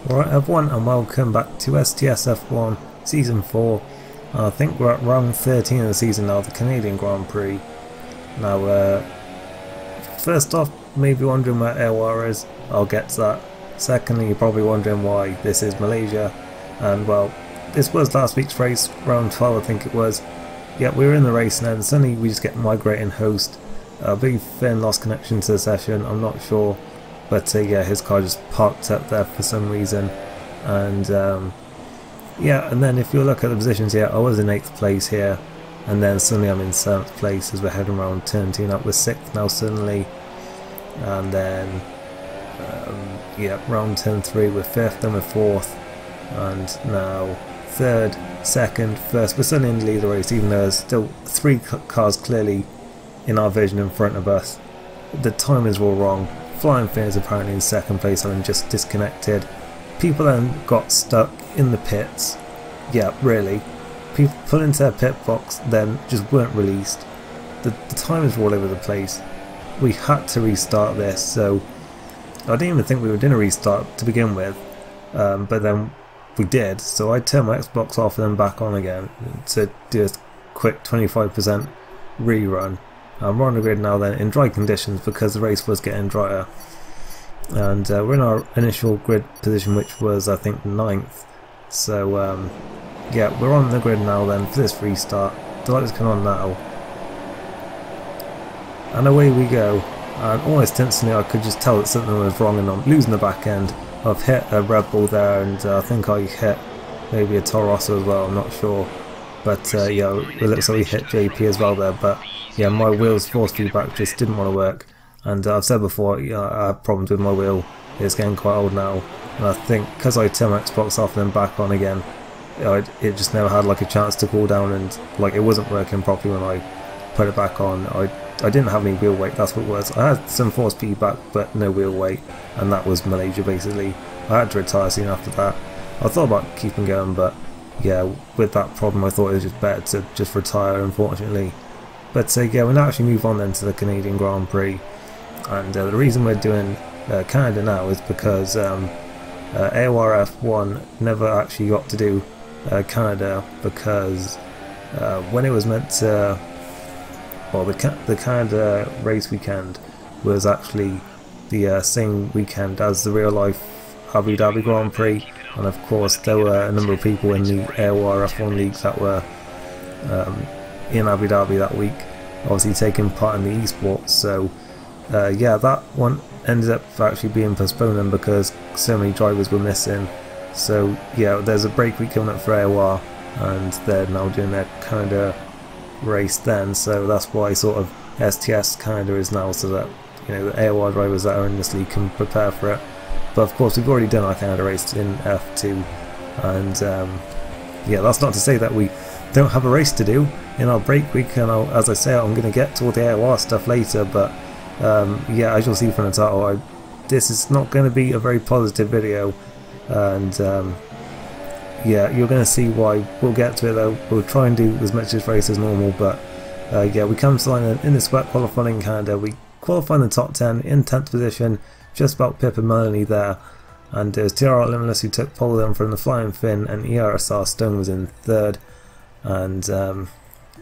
Alright everyone, and welcome back to STSF1 Season 4. I think we're at round 13 of the season now, the Canadian Grand Prix. Now, first off, maybe wondering where AOR is, I'll get to that. Secondly, you're probably wondering why this is Malaysia. And well, this was last week's race, round 12 I think it was. Yeah, we were in the race and then suddenly we just get migrating host. I believe Finn lost connection to the session, I'm not sure. But yeah, his car just parked up there for some reason, and yeah, and then if you look at the positions here, I was in 8th place here, and then suddenly I'm in 7th place as we're heading around turn 2, up with 6th now suddenly, and then yeah, round turn 3 we're 5th, then we're 4th, and now 3rd, 2nd, 1st. We're suddenly in the lead of the race, even though there's still 3 cars clearly in our vision in front of us. The timings were all wrong. Flying Finn is apparently in 2nd place, having just disconnected. People then got stuck in the pits. Yeah, really. People put into their pit box, then just weren't released. The timings were all over the place. We had to restart this, so I didn't even think we were doing a restart to begin with, but then we did. So I turned my Xbox off and then back on again to do a quick 25% rerun. We're on the grid now then in dry conditions because the race was getting drier, and we're in our initial grid position, which was I think 9th. So yeah, we're on the grid now then for this restart. The lights come on now, and away we go. And almost instantly I could just tell that something was wrong, and I'm losing the back end. I've hit a Red Bull there, and I think I hit maybe a Toro Rosso as well, I'm not sure. But yeah, it looks like we hit JP as well there, but yeah, my wheel's force feedback just didn't want to work, and I've said before, you know, I have problems with my wheel. It's getting quite old now, and I think because I turned my Xbox off and then back on again, it just never had like a chance to cool down, and like it wasn't working properly when I put it back on. I didn't have any wheel weight, that's what it was. I had some force feedback but no wheel weight, and that was Malaysia basically. I had to retire soon after that. I thought about keeping going, but yeah, with that problem I thought it was just better to just retire, unfortunately. But yeah, we'll now actually move on then to the Canadian Grand Prix, and the reason we're doing Canada now is because AORF1 never actually got to do Canada, because when it was meant to, well, the Canada race weekend was actually the same weekend as the real life Abu Dhabi Grand Prix, and of course there were a number of people in the AORF1 leagues that were in Abu Dhabi that week, obviously taking part in the esports. So yeah, that one ended up actually being postponed then because so many drivers were missing. So yeah, there's a break week coming up for AOR, and they're now doing their Canada race then, so that's why sort of STS Canada is now, so that, you know, the AOR drivers that are in this league can prepare for it. But of course we've already done our Canada race in F2, and yeah, that's not to say that we don't have a race to do in our break week, and as I say, I'm going to get to all the AOR stuff later, but yeah, as you'll see from the title, this is not going to be a very positive video, and yeah, you're going to see why. We'll get to it though. We'll try and do as much of this race as normal, but yeah, we come to line in this wet qualifying in Canada. We qualify in the top 10 in 10th position, just about Pip and Melanie there, and it was TR Limitless who took pole then from the Flying Finn, and ERSR Stone was in 3rd. And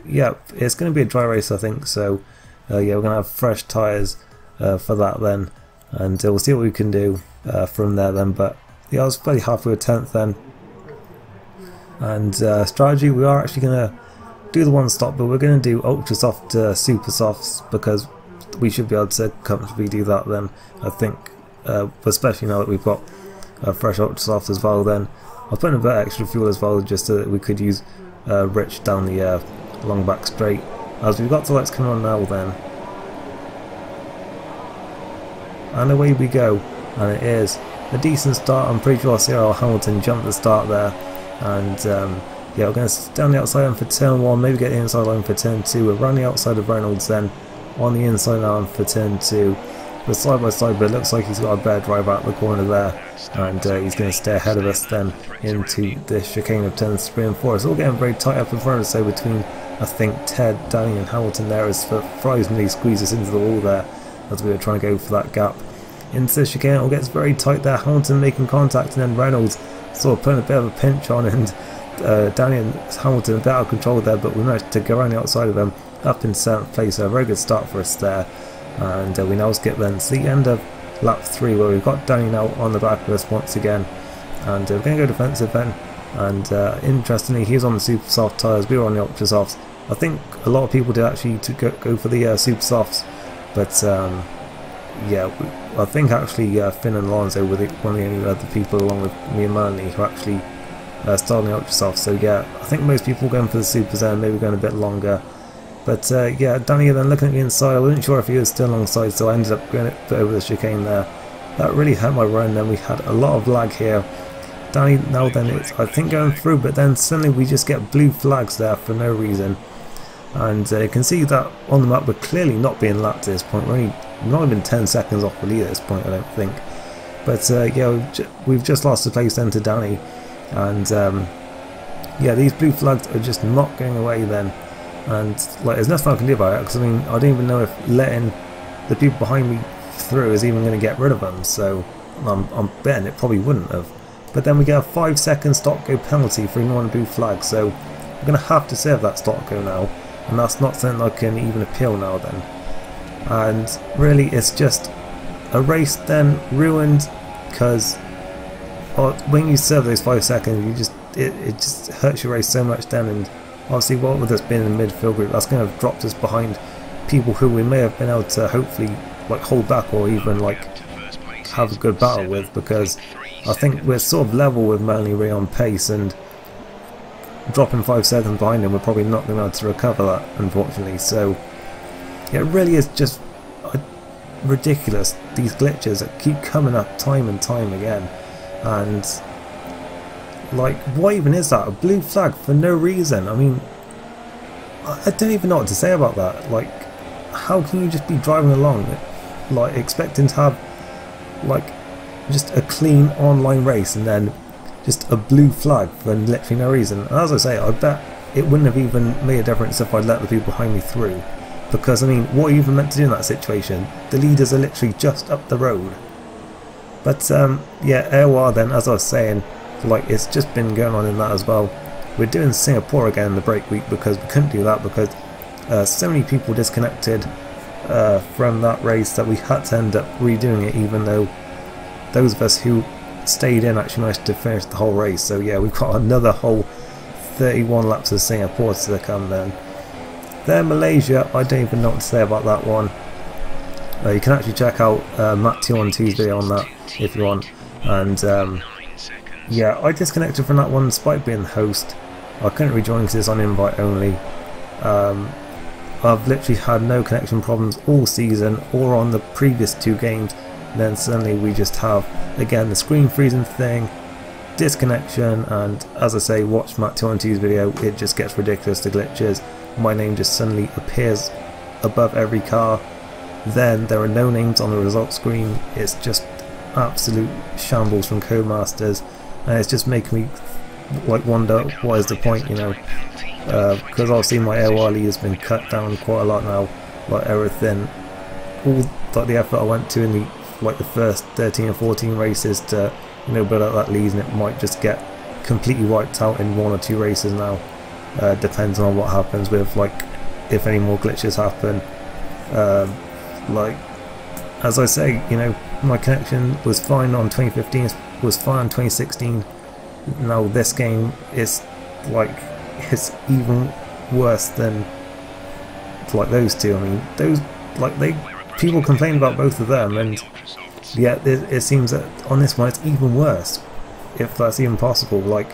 yeah, it's going to be a dry race I think, so yeah, we're going to have fresh tyres for that then, and we'll see what we can do from there then. But yeah, I was pretty happy with 10th then. And strategy, we are actually going to do the one stop, but we're going to do ultra soft to super softs, because we should be able to comfortably do that then, I think, especially now that we've got fresh ultra soft as well. Then I'll put in a bit of extra fuel as well, just so that we could use rich down the long back straight. As we've got the lights coming on now then, and away we go, and it is a decent start. I'm pretty sure CRL Hamilton jumped the start there, and yeah, we're going to stay on the outside line for turn 1, maybe get the inside line for turn 2. We're around the outside of Reynolds then, on the inside line for turn 2. We're side by side, but it looks like he's got a better drive out the corner there, and he's going to stay ahead of us then into the chicane of turns 3 and 4. It's all getting very tight up in front of us, so between I think Ted, Danny and Hamilton there, is surprisingly squeezed us into the wall there as we were trying to go for that gap. into the chicane. It gets very tight there. Hamilton making contact, and then Reynolds sort of putting a bit of a pinch on, and Danny and Hamilton a bit out of control there, but we managed to go around the outside of them up in 7th place. So a very good start for us there, and we now skip then to the end of lap 3, where we've got Danny now on the back of us once again, and we're going to go defensive then. And interestingly, he's on the super soft tyres, we were on the ultra softs. I think a lot of people did actually go for the super softs, but yeah, I think actually Finn and Alonso were one of the only other people along with me and Melanie who actually started the ultra soft. So yeah, I think most people were going for the supers there, maybe going a bit longer. But yeah, Danny then looking at the inside, I wasn't sure if he was still alongside, so I ended up going a bit over the chicane there. That really hurt my run. Then we had a lot of lag here. Danny now then it's I think going through, but then suddenly we just get blue flags there for no reason. And you can see that on the map we're clearly not being lapped at this point. We're not even 10 seconds off the lead at this point, I don't think. But yeah, we've just lost the place then to Danny. And yeah, these blue flags are just not going away then. And like, there's nothing I can do about it, because I mean, I don't even know if letting the people behind me through is even going to get rid of them. So I'm betting it probably wouldn't have. But then we get a 5-second stop go penalty for ignoring the blue flag. So we're going to have to serve that stop go now. And that's not something I can even appeal now then. And really it's just a race then ruined, because when you serve those 5 seconds, you just it just hurts your race so much then. And obviously what with us being in the midfield group, that's going to have dropped us behind people who we may have been able to hopefully like hold back or even like have a good battle with, because I think we're sort of level with Melanie Ray on pace, and dropping 5 seconds behind him, we're probably not going to be able to recover that, unfortunately. So it really is just ridiculous, these glitches that keep coming up time and time again. And like, what even is that? A blue flag for no reason? I mean, I don't even know what to say about that. Like, how can you just be driving along like expecting to have like just a clean online race and then just a blue flag for literally no reason? And as I say, I bet it wouldn't have even made a difference if I'd let the people behind me through, because I mean, what are you even meant to do in that situation? The leaders are literally just up the road. But yeah, AOR then, as I was saying, like, it's just been going on in that as well. We're doing Singapore again in the break week, because we couldn't do that because so many people disconnected from that race that we had to end up redoing it, even though those of us who stayed in actually managed to finish the whole race. So yeah, we've got another whole 31 laps of Singapore to come then. There, Malaysia, I don't even know what to say about that one. You can actually check out Matt212's video on that if you want. And yeah, I disconnected from that one despite being the host. I couldn't rejoin because it's on invite only. I've literally had no connection problems all season or on the previous 2 games. And then suddenly we just have, again, the screen freezing thing, disconnection, and as I say, watch Matt212's video, it just gets ridiculous, the glitches. My name just suddenly appears above every car. Then there are no names on the results screen. It's just absolute shambles from Codemasters, and it's just making me like wonder what is the point, you know, because obviously my AOR lead has been cut down quite a lot now, like everything, all like the effort I went to in the like the first 13 or 14 races to, you know, build up that lead, and it might just get completely wiped out in 1 or 2 races now. Depends on what happens with, like, if any more glitches happen. Like, as I say, you know, my connection was fine on 2015, was fine on 2016. Now this game is like, it's even worse than like those two. I mean, those, like, people complain about both of them, and yet it seems that on this one it's even worse, if that's even possible. Like,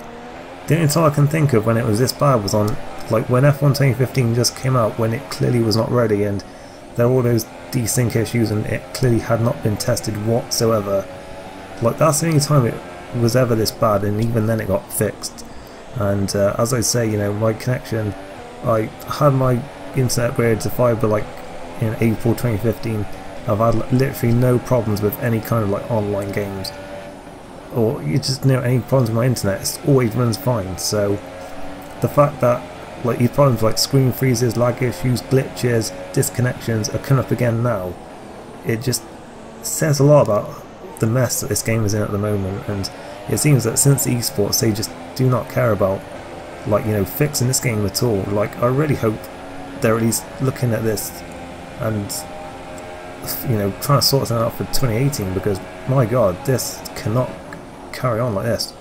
the only time I can think of when it was this bad was on, like, when F1 2015 just came out, when it clearly was not ready, and there were all those desync issues, and it clearly had not been tested whatsoever. Like, that's the only time it was ever this bad, and even then it got fixed. And as I say, you know, my connection, I had my internet upgraded to fibre like in April 2015. I've had literally no problems with any kind of like online games, or you just know, any problems with my internet, it always runs fine. So the fact that like these problems like screen freezes, lag issues, glitches, disconnections are coming up again now, it just says a lot about the mess that this game is in at the moment, and it seems that since esports they just do not care about, like, you know, fixing this game at all. Like, I really hope they're at least looking at this and, you know, trying to sort something out for 2018, because my god, this cannot carry on like this.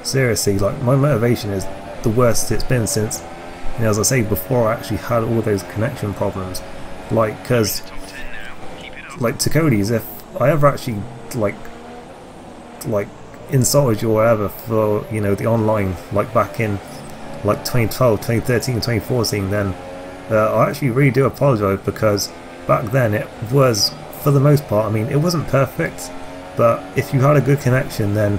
Seriously, like, my motivation is the worst it's been since, you know, as I say, before I actually had all those connection problems. Like, because, like, to Cody's, if I ever actually like insulted you or whatever for, you know, the online, like back in like 2012, 2013, 2014, then I actually really do apologise, because back then it was, for the most part, I mean, it wasn't perfect, but if you had a good connection, then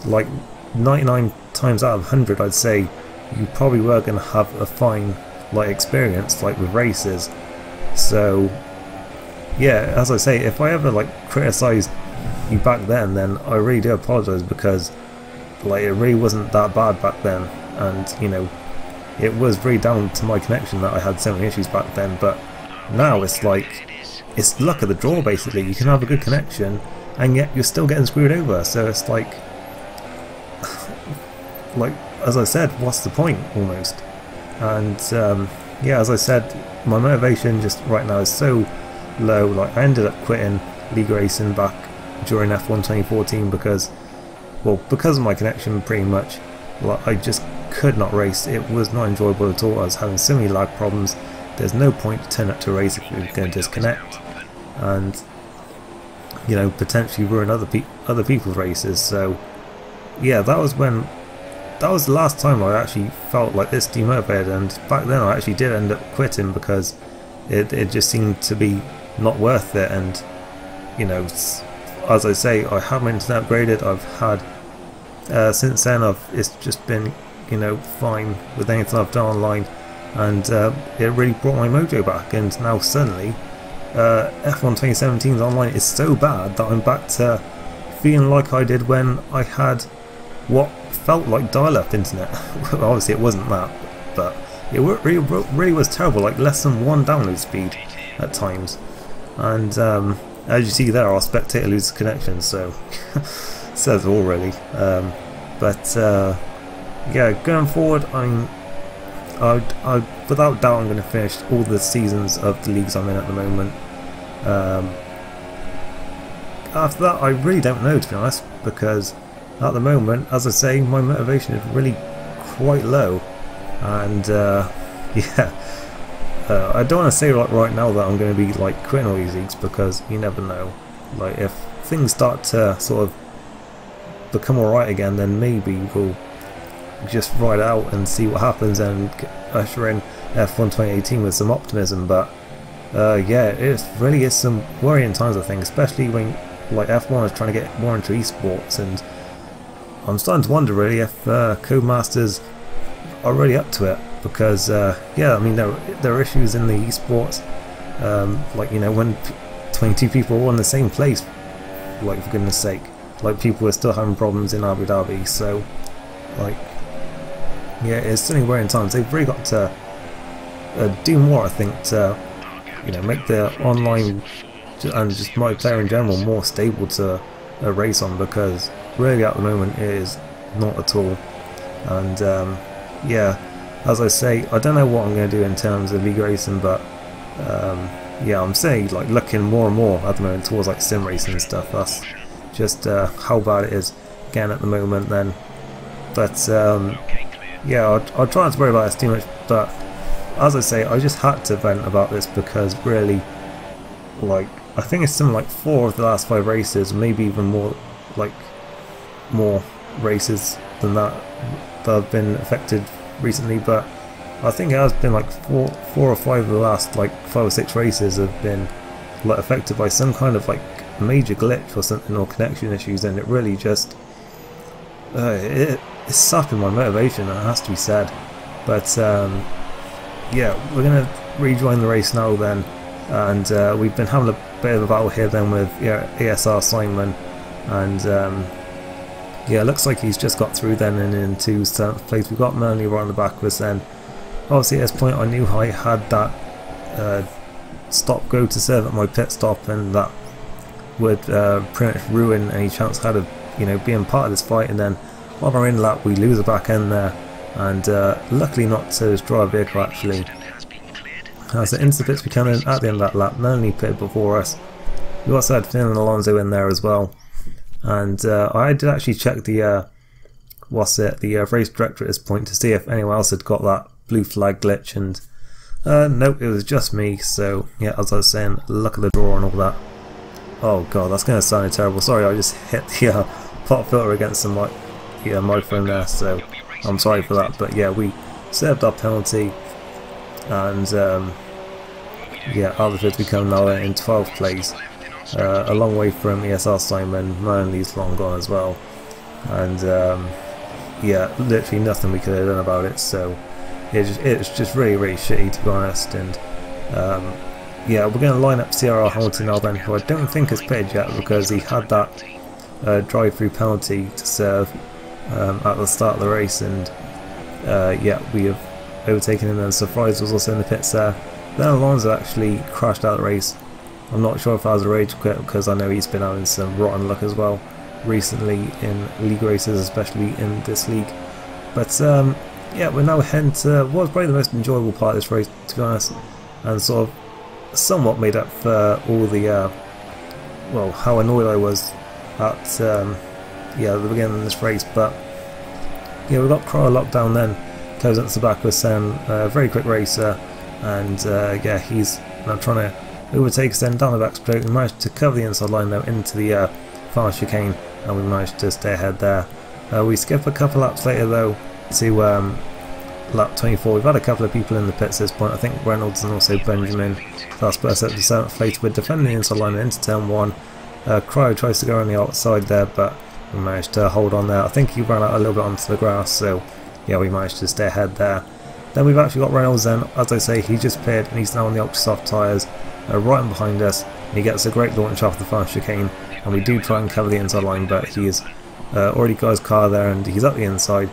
like 99 times out of 100 I'd say you probably were going to have a fine, like, experience, like, with races. So yeah, as I say, if I ever, like, criticised you back then I really do apologise, because, like, it really wasn't that bad back then, and, you know, it was really down to my connection that I had so many issues back then. But now it's like, it's luck of the draw basically. You can have a good connection and yet you're still getting screwed over, so it's like like, as I said, what's the point, almost? And yeah, as I said, my motivation just right now is so low. Like, I ended up quitting League Racing back during F1 2014 because, well, because of my connection pretty much. Like, I just could not race. It was not enjoyable at all. I was having so many lag problems. There's no point to turn up to a race if you're going to disconnect and, you know, potentially ruin other people's races. So yeah, that was the last time I actually felt like this demotivated, and back then I actually did end up quitting because it just seemed to be not worth it. And, you know, as I say, I have my internet upgraded. I've had since then it's just been, you know, fine with anything I've done online, and it really brought my mojo back. And now suddenly F1 2017's online is so bad that I'm back to feeling like I did when I had what felt like dial-up internet. Obviously it wasn't that, but it really was terrible, like less than 1 download speed at times. And as you see there, our spectator loses connection, so says it all really. Yeah, going forward, I without doubt I'm going to finish all the seasons of the leagues I'm in at the moment. After that, I really don't know, to be honest, because at the moment, as I say, my motivation is really quite low. And yeah, I don't want to say like right now that I'm going to be like quitting all these leagues, because you never know. Like, if things start to sort of become alright again, then maybe we'll just ride out and see what happens and usher in F1 2018 with some optimism. But yeah, it really is some worrying times, I think, especially when like F1 is trying to get more into esports, and I'm starting to wonder really if Codemasters are really up to it, because yeah, I mean, there are issues in the esports, like, you know, when 22 people are all in the same place, like, for goodness sake, like, people are still having problems in Abu Dhabi. So like, yeah, it's certainly worrying times. They've really got to do more, I think, to, you know, make the online and just multiplayer in general more stable to race on, because really at the moment it is not at all. And yeah, as I say, I don't know what I'm going to do in terms of league racing, but yeah, I'm saying, like, looking more and more at the moment towards like sim racing and stuff. That's just how bad it is again at the moment then. But yeah, I'll try not to worry about this too much, but as I say, I just had to vent about this, because really, like, I think it's something like 4 of the last 5 races, maybe even more, like more races than that have been affected recently. But I think it has been like 4 or 5 of the last like 5 or 6 races have been like affected by some kind of like major glitch or something, or connection issues, and it really just it's sapping my motivation, it has to be said. But yeah, we're gonna rejoin the race now then, and we've been having a bit of a battle here then with ASR Simon, and yeah, looks like he's just got through then and into 7th place. We've got Melanie right on the back of us then. Obviously at this point I knew I had that stop go to serve at my pit stop, and that would pretty much ruin any chance I had of, you know, being part of this fight. And then on our in lap we lose the back end there, and luckily not to destroy our vehicle actually. So into the pits we come in at the end of that lap, Melanie pitted before us. We also had Finn and Alonso in there as well, and I did actually check the race director at this point to see if anyone else had got that blue flag glitch, and nope, it was just me. So yeah, as I was saying, luck of the draw and all that. Oh god, that's going to sound terrible. Sorry, I just hit the pop filter against the microphone there, so I'm sorry for that. But yeah, we served our penalty, and yeah, out of the fifth we come now in 12th place, a long way from ESR Simon. Melanie's long gone as well, and yeah, literally nothing we could have done about it. So it's just really shitty, to be honest. And yeah, we're going to line up CRR Hamilton now then, who I don't think has pitted yet because he had that drive-through penalty to serve at the start of the race, and yeah, we have overtaken him. And Surprise was also in the pits there. Then Alonso actually crashed out of the race. I'm not sure if that was a rage quit, because I know he's been having some rotten luck as well recently in league races, especially in this league. But yeah, we're now heading to what was probably the most enjoyable part of this race, to be honest, and sort of somewhat made up for all the well, how annoyed I was at yeah, the beginning of this race. But yeah, we got Cryer locked down then, goes into the back with Sen, a very quick racer, and yeah, he's now trying to overtake us then down the back straight. We managed to cover the inside line though into the final chicane, and we managed to stay ahead there. We skip a couple laps later though to lap 24. We've had a couple of people in the pits at this point. I think Reynolds and also Benjamin. That's Burst up to 7th place. We're defending the inside line into turn 1. Cryo tries to go on the outside there, but we managed to hold on there. I think he ran out a little bit onto the grass, so yeah, we managed to stay ahead there. Then we've actually got Reynolds then. As I say, he just paired and he's now on the ultra soft tyres, right in behind us, and he gets a great launch off the final chicane, and we do try and cover the inside line, but he's already got his car there and he's up the inside.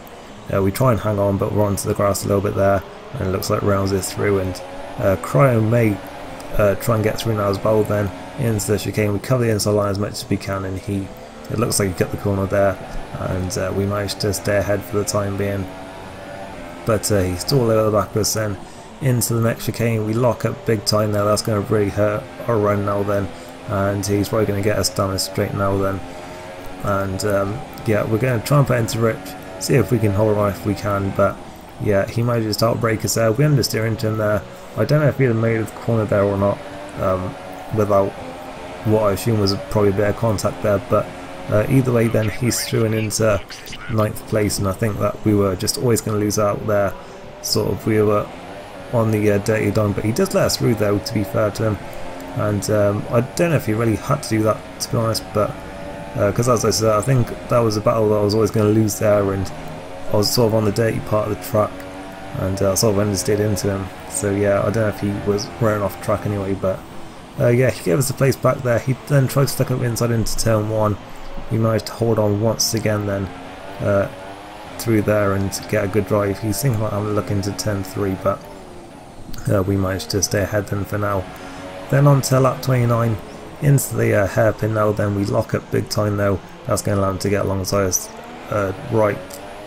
We try and hang on, but we're onto the grass a little bit there, and it looks like Reynolds is through, and Cryo may try and get through now as well then into the chicane. We cover the inside line as much as we can, and it looks like he got the corner there, and we managed to stay ahead for the time being. But he's still over the back of us then into the next chicane. We lock up big time there. That's going to really hurt our run now then, and he's probably going to get us down the straight now then. And yeah, we're going to try and put into Rich, see if we can hold on if we can. But yeah, he managed to start break us there. We understeer into him there. I don't know if he'd have made the corner there or not, without what I assume was probably a bit of contact there. But either way then, he's through and into 9th place, and I think that we were just always going to lose out there. Sort of, we were on the dirty dime, but he does let us through though, to be fair to him. And I don't know if he really had to do that, to be honest, but because as I said, I think that was a battle that I was always going to lose there, and I was sort of on the dirty part of the track, and I sort of understeered into him. So yeah, I don't know if he was running off track anyway, but yeah, he gave us the place back there. He then tried to stuck up inside into turn 1. We managed to hold on once again then through there and get a good drive. He's thinking about having a look into turn 3, but we managed to stay ahead then for now. Then on to lap 29, into the hairpin now then. We lock up big time though. That's going to allow him to get alongside us right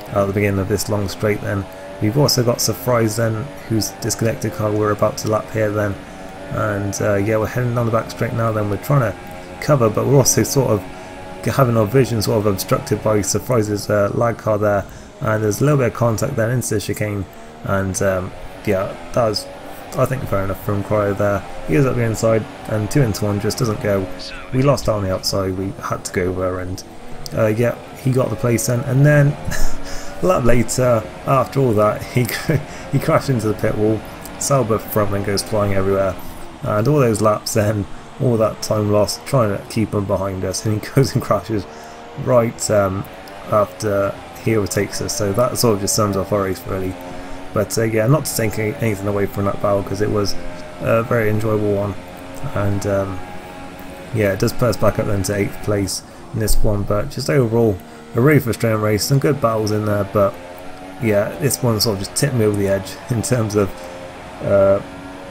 at the beginning of this long straight then. We've also got Surprise then, who's disconnected car. We're about to lap here then, and yeah, we're heading down the back straight now then. We're trying to cover, but we're also sort of having our vision sort of obstructed by Surprise's lag car there, and there's a little bit of contact then into the chicane, and yeah, that was, I think, fair enough from Cryo there. He was up the inside, and 2 into 1 just doesn't go. We lost out on the outside, we had to go over, and yeah, he got the place then. And then a lap later, after all that, he crashed into the pit wall. Sauber front end goes flying everywhere, and all those laps then, all that time lost trying to keep him behind us, and he goes and crashes right after he overtakes us. So that sort of just sums up our race really. But yeah, not to take anything away from that battle, because it was a very enjoyable one, and yeah, it does put us back up then to 8th place in this one. But just overall, a really frustrating race, some good battles in there, but yeah, this one sort of just tipped me over the edge in terms of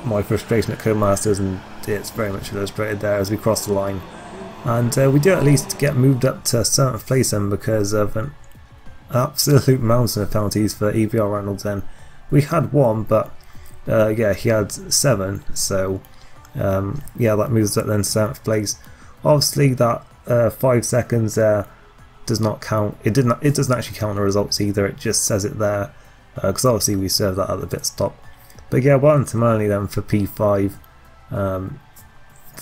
my frustration at Codemasters, and it's very much illustrated there as we cross the line. And we do at least get moved up to 7th place then because of an absolute mountain of penalties for EBR Reynolds then. We had 1, but yeah, he had 7, so yeah, that moves up then to 7th place. Obviously that 5 seconds there does not count. It doesn't actually count the results either, it just says it there, because obviously we served that at the pit stop. But yeah, well done to Melanie then for P5.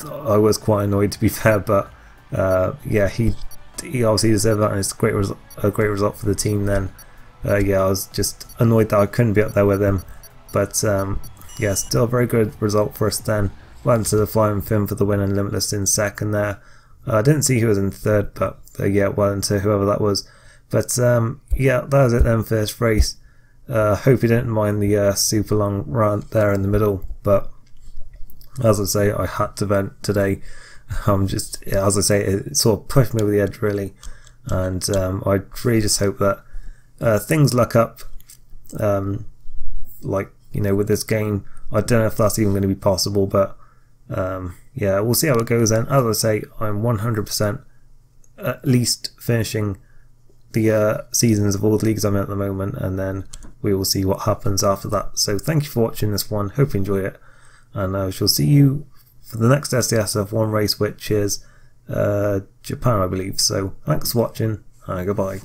I was quite annoyed, to be fair, but yeah, he obviously deserved that, and it's a great result for the team then. Yeah, I was just annoyed that I couldn't be up there with him, but yeah, still a very good result for us then. Went to the Flying Finn for the win and Limitless in 2nd there. I didn't see who was in 3rd, but yeah, well into whoever that was. But yeah, that was it then for this race. Hope you didn't mind the super long rant there in the middle, but as I say, I had to vent today. Just, yeah, as I say, it sort of pushed me over the edge really, and I really just hope that things luck up, like, you know, with this game. I don't know if that's even going to be possible, but yeah, we'll see how it goes then. As I say, I'm 100% at least finishing the seasons of all the leagues I'm in at the moment, and then we will see what happens after that. So thank you for watching this one, hope you enjoy it, and I shall see you for the next STSF1 race, which is Japan, I believe. So thanks for watching, and goodbye.